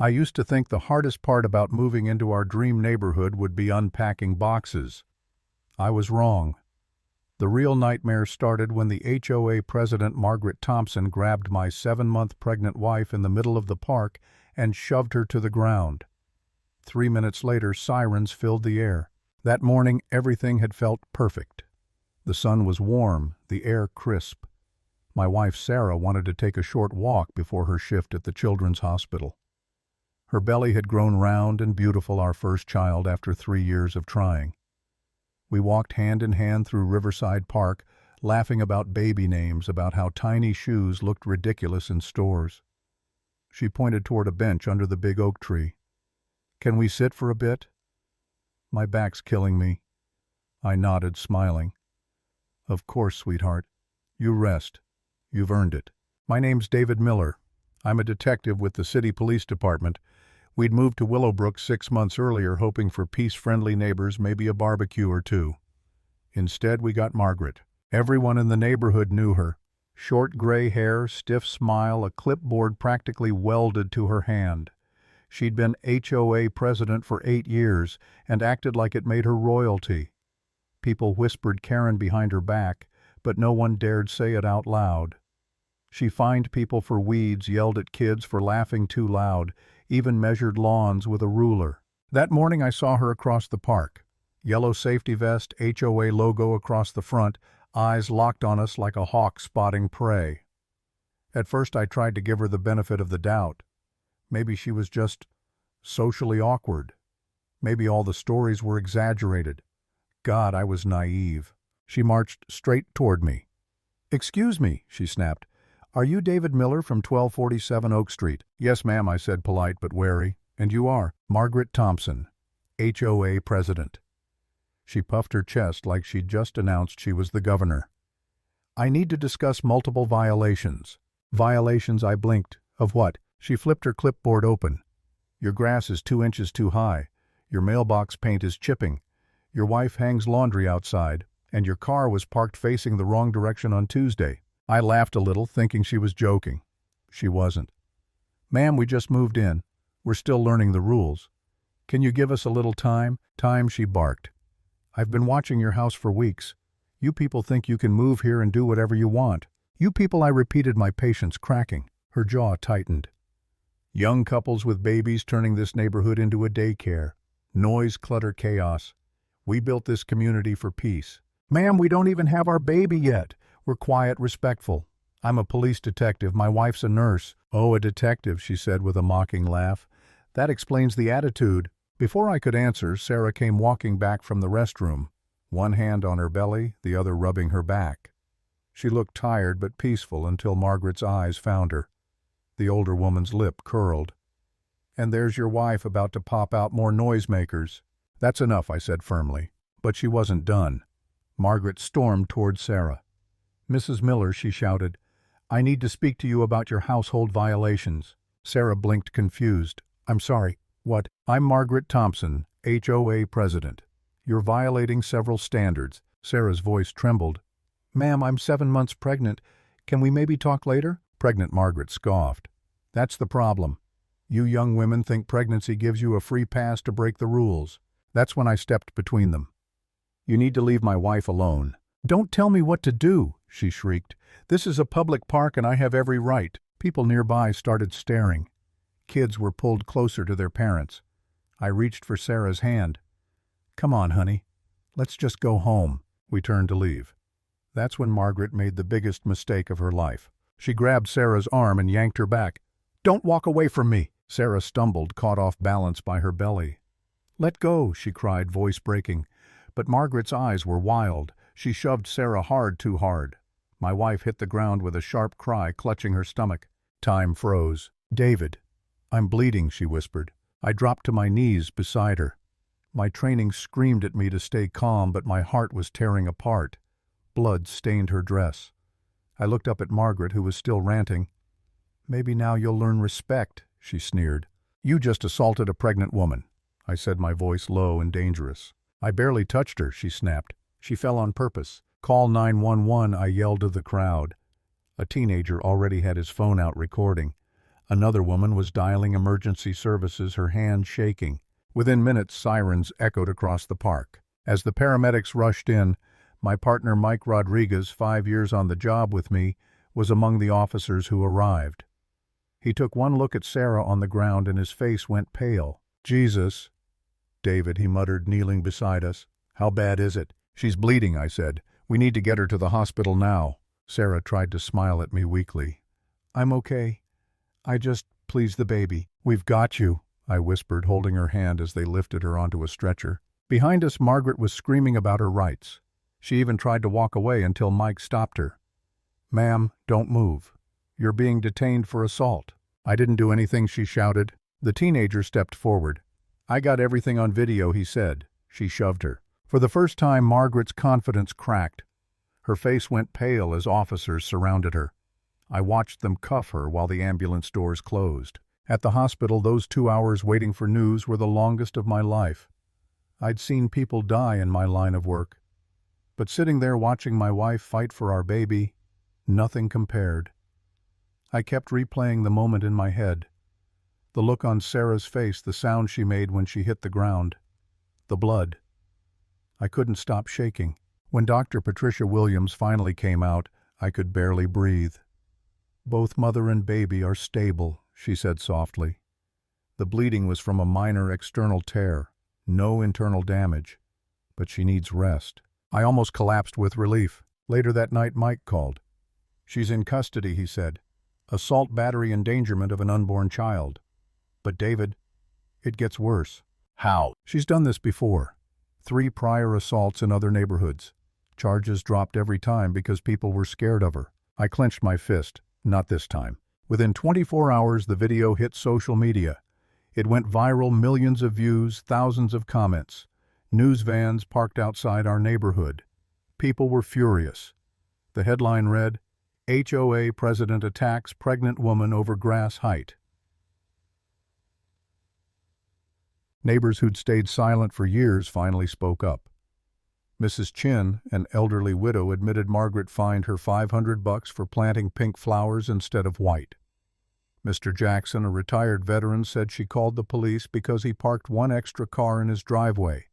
I used to think the hardest part about moving into our dream neighborhood would be unpacking boxes. I was wrong. The real nightmare started when the HOA president Margaret Thompson grabbed my 7-month pregnant wife in the middle of the park and shoved her to the ground. 3 minutes later, sirens filled the air. That morning, everything had felt perfect. The sun was warm, the air crisp. My wife Sarah wanted to take a short walk before her shift at the children's hospital. Her belly had grown round and beautiful, our first child after 3 years of trying. We walked hand in hand through Riverside Park, laughing about baby names, about how tiny shoes looked ridiculous in stores. She pointed toward a bench under the big oak tree. "Can we sit for a bit?" "My back's killing me." I nodded, smiling. "Of course, sweetheart. You rest. You've earned it." "My name's David Miller. I'm a detective with the city police department. We'd moved to Willowbrook 6 months earlier, hoping for peace-friendly neighbors, maybe a barbecue or two. Instead, we got Margaret. Everyone in the neighborhood knew her. Short gray hair, stiff smile, a clipboard practically welded to her hand. She'd been HOA president for 8 years and acted like it made her royalty. People whispered Karen behind her back, but no one dared say it out loud. She fined people for weeds, yelled at kids for laughing too loud, even measured lawns with a ruler. That morning I saw her across the park. Yellow safety vest, HOA logo across the front, eyes locked on us like a hawk spotting prey. At first I tried to give her the benefit of the doubt. Maybe she was just socially awkward. Maybe all the stories were exaggerated. God, I was naive. She marched straight toward me. "Excuse me," she snapped. "Are you David Miller from 1247 Oak Street?" "Yes, ma'am," I said, polite but wary. "And you are?" "Margaret Thompson, HOA president." She puffed her chest like she'd just announced she was the governor. "I need to discuss multiple violations." "Violations?" I blinked. "Of what?" She flipped her clipboard open. "Your grass is 2 inches too high. Your mailbox paint is chipping. Your wife hangs laundry outside. And your car was parked facing the wrong direction on Tuesday." I laughed a little, thinking she was joking. She wasn't. "Ma'am, we just moved in. We're still learning the rules. Can you give us a little time?" "Time," she barked. "I've been watching your house for weeks. You people think you can move here and do whatever you want." "You people," I repeated, my patience cracking. Her jaw tightened. "Young couples with babies turning this neighborhood into a daycare. Noise, clutter, chaos. We built this community for peace." "Ma'am, we don't even have our baby yet." "We're quiet, respectful. I'm a police detective. My wife's a nurse." "Oh, a detective," she said with a mocking laugh. "That explains the attitude." Before I could answer, Sarah came walking back from the restroom, one hand on her belly, the other rubbing her back. She looked tired but peaceful until Margaret's eyes found her. The older woman's lip curled. "And there's your wife about to pop out more noisemakers." "That's enough," I said firmly. But she wasn't done. Margaret stormed toward Sarah. "Mrs. Miller," she shouted, "I need to speak to you about your household violations." Sarah blinked, confused. "I'm sorry. What?" "I'm Margaret Thompson, HOA president. You're violating several standards." Sarah's voice trembled. "Ma'am, I'm 7 months pregnant. Can we maybe talk later?" Pregnant Margaret scoffed. "That's the problem. You young women think pregnancy gives you a free pass to break the rules." That's when I stepped between them. "You need to leave my wife alone." "Don't tell me what to do," she shrieked. "This is a public park and I have every right." People nearby started staring. Kids were pulled closer to their parents. I reached for Sarah's hand. "Come on, honey. Let's just go home." We turned to leave. That's when Margaret made the biggest mistake of her life. She grabbed Sarah's arm and yanked her back. "Don't walk away from me." Sarah stumbled, caught off balance by her belly. "Let go," she cried, voice breaking. But Margaret's eyes were wild. She shoved Sarah hard, too hard. My wife hit the ground with a sharp cry, clutching her stomach. Time froze. "David, I'm bleeding," she whispered. I dropped to my knees beside her. My training screamed at me to stay calm, but my heart was tearing apart. Blood stained her dress. I looked up at Margaret, who was still ranting. "Maybe now you'll learn respect," she sneered. "You just assaulted a pregnant woman," I said, my voice low and dangerous. "I barely touched her," she snapped. "She fell on purpose." "Call 911, I yelled to the crowd. A teenager already had his phone out recording. Another woman was dialing emergency services, her hand shaking. Within minutes, sirens echoed across the park. As the paramedics rushed in, my partner Mike Rodriguez, 5 years on the job with me, was among the officers who arrived. He took one look at Sarah on the ground and his face went pale. "Jesus, David," he muttered, kneeling beside us. "How bad is it?" "She's bleeding," I said. "We need to get her to the hospital now." Sarah tried to smile at me weakly. "I'm okay. Please the baby." "We've got you," I whispered, holding her hand as they lifted her onto a stretcher. Behind us, Margaret was screaming about her rights. She even tried to walk away until Mike stopped her. "Ma'am, don't move. You're being detained for assault." "I didn't do anything," she shouted. The teenager stepped forward. "I got everything on video," he said. She shoved her. For the first time, Margaret's confidence cracked. Her face went pale as officers surrounded her. I watched them cuff her while the ambulance doors closed. At the hospital, those 2 hours waiting for news were the longest of my life. I'd seen people die in my line of work. But sitting there watching my wife fight for our baby, nothing compared. I kept replaying the moment in my head. The look on Sarah's face, the sound she made when she hit the ground. The blood. I couldn't stop shaking. When Dr. Patricia Williams finally came out, I could barely breathe. "Both mother and baby are stable," she said softly. "The bleeding was from a minor external tear, no internal damage, but she needs rest." I almost collapsed with relief. Later that night, Mike called. "She's in custody," he said. "Assault, battery, endangerment of an unborn child. But David, it gets worse." "How?" "She's done this before. 3 prior assaults in other neighborhoods. Charges dropped every time because people were scared of her." I clenched my fist. Not this time. Within 24 hours, the video hit social media. It went viral, millions of views, thousands of comments. News vans parked outside our neighborhood. People were furious. The headline read, "HOA President Attacks Pregnant Woman Over Grass Height." Neighbors who'd stayed silent for years finally spoke up. Mrs. Chin, an elderly widow, admitted Margaret fined her $500 for planting pink flowers instead of white. Mr. Jackson, a retired veteran, said she called the police because he parked 1 extra car in his driveway.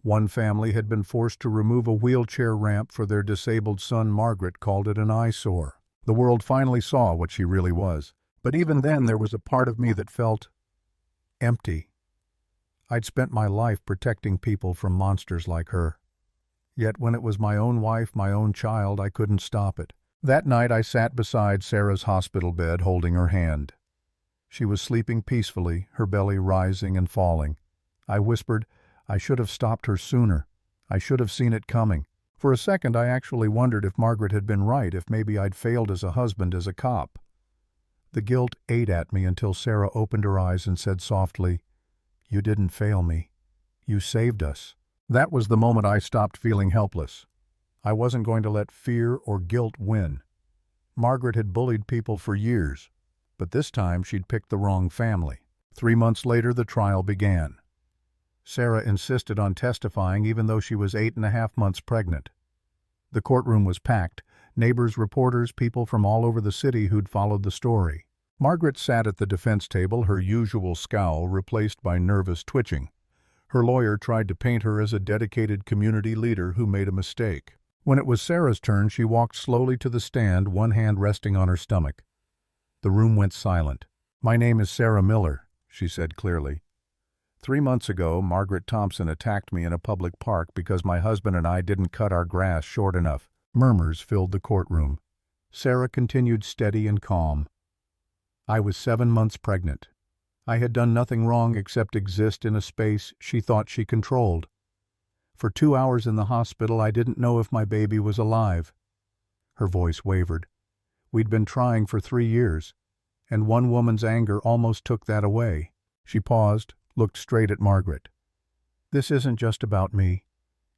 One family had been forced to remove a wheelchair ramp for their disabled son. Margaret called it an eyesore. The world finally saw what she really was. But even then, there was a part of me that felt empty. I'd spent my life protecting people from monsters like her. Yet when it was my own wife, my own child, I couldn't stop it. That night I sat beside Sarah's hospital bed, holding her hand. She was sleeping peacefully, her belly rising and falling. I whispered, "I should have stopped her sooner. I should have seen it coming." For a second I actually wondered if Margaret had been right, if maybe I'd failed as a husband, as a cop. The guilt ate at me until Sarah opened her eyes and said softly, "You didn't fail me. You saved us." That was the moment I stopped feeling helpless. I wasn't going to let fear or guilt win. Margaret had bullied people for years, but this time she'd picked the wrong family. 3 months later, the trial began. Sarah insisted on testifying even though she was 8.5 months pregnant. The courtroom was packed, neighbors, reporters, people from all over the city who'd followed the story. Margaret sat at the defense table, her usual scowl replaced by nervous twitching. Her lawyer tried to paint her as a dedicated community leader who made a mistake. When it was Sarah's turn, she walked slowly to the stand, one hand resting on her stomach. The room went silent. "My name is Sarah Miller," she said clearly. 3 months ago, Margaret Thompson attacked me in a public park because my husband and I didn't cut our grass short enough. Murmurs filled the courtroom. Sarah continued steady and calm. "I was 7 months pregnant. I had done nothing wrong except exist in a space she thought she controlled. For 2 hours in the hospital, I didn't know if my baby was alive." Her voice wavered. "We'd been trying for 3 years, and one woman's anger almost took that away." She paused, looked straight at Margaret. "This isn't just about me.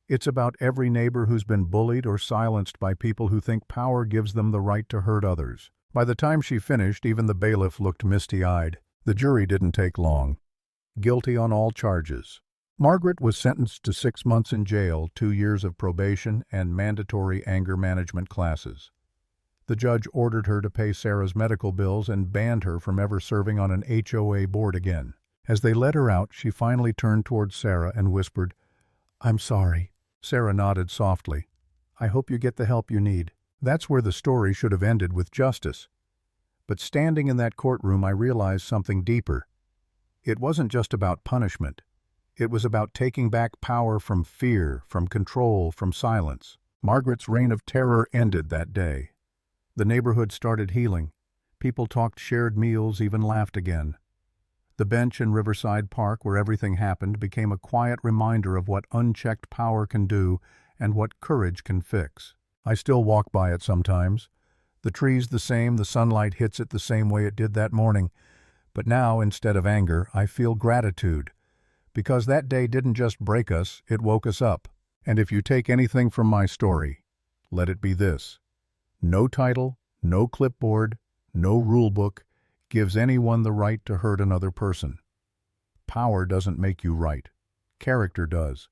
It's about every neighbor who's been bullied or silenced by people who think power gives them the right to hurt others." By the time she finished, even the bailiff looked misty-eyed. The jury didn't take long. Guilty on all charges. Margaret was sentenced to 6 months in jail, 2 years of probation, and mandatory anger management classes. The judge ordered her to pay Sarah's medical bills and banned her from ever serving on an HOA board again. As they let her out, she finally turned towards Sarah and whispered, "I'm sorry." Sarah nodded softly. "I hope you get the help you need." That's where the story should have ended, with justice. But standing in that courtroom, I realized something deeper. It wasn't just about punishment. It was about taking back power from fear, from control, from silence. Margaret's reign of terror ended that day. The neighborhood started healing. People talked shared meals, even laughed again. The bench in Riverside Park, where everything happened, became a quiet reminder of what unchecked power can do and what courage can fix. I still walk by it sometimes. The tree's the same, the sunlight hits it the same way it did that morning. But now, instead of anger, I feel gratitude. Because that day didn't just break us, it woke us up. And if you take anything from my story, let it be this: no title, no clipboard, no rulebook gives anyone the right to hurt another person. Power doesn't make you right. Character does.